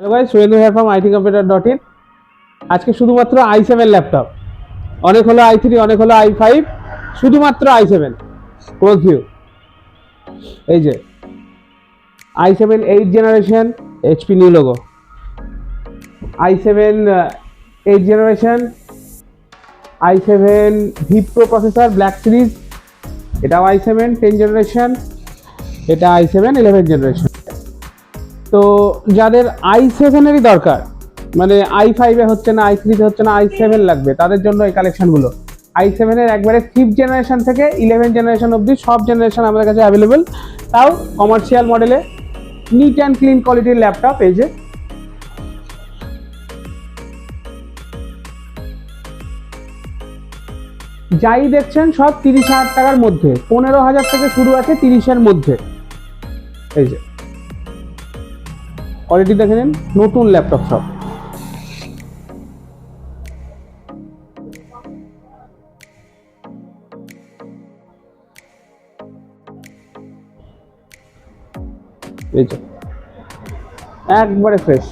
Hello guys, Surendra here from itcomputer.in। আজকে শুধুমাত্র i7 laptop, অনেক হলো i3, অনেক হলো i5, শুধুমাত্র i7 ক্লোজ ভিউ। এই যে i7 8th generation, HP new logo. i7 8th generation, i7 V Pro processor, black series. এটাও i7 10th জেনারেশন, এটা i7 11th জেনারেশন। তো যাদের i7-এরই দরকার, মানে i5-এ হচ্ছে না, i3-তে হচ্ছে না, i7 লাগবে, তাদের জন্য এই কালেকশনগুলো। i7-এর একবারে 5th জেনারেশন থেকে 11th জেনারেশন অবধি সব জেনারেশন আমাদের কাছে অ্যাভেলেবেল, তাও কমার্শিয়াল মডেলে, নিট অ্যান্ড ক্লিন কোয়ালিটির ল্যাপটপ। এই যে যাই দেখছেন সব 30,000 টাকার মধ্যে, 15,000 থেকে শুরু আছে, 30-এর মধ্যে। এই যে কোয়ালিটি দেখে নিন, নতুন ল্যাপটপ সব। এই যে একবারে ফ্রেশ।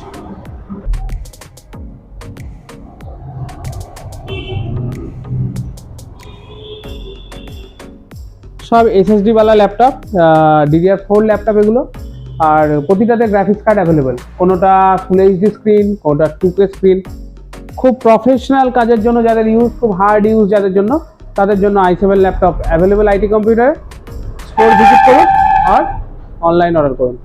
সব SSD वाला ল্যাপটপ, DDR4 ল্যাপটপ এগুলো। আর প্রতিটাতে গ্রাফিক্স কার্ড অ্যাভেলেবেল, কোনোটা ফুল এইচডি স্ক্রিন, কোনোটা 2K স্ক্রিন। খুব প্রফেশনাল কাজের জন্য যাদের ইউজ, খুব হার্ড ইউজ যাদের জন্য, তাদের জন্য i7 ল্যাপটপ অ্যাভেলেবেল। IT কম্পিউটারে স্টোর ভিজিট করুন আর অনলাইন অর্ডার করুন।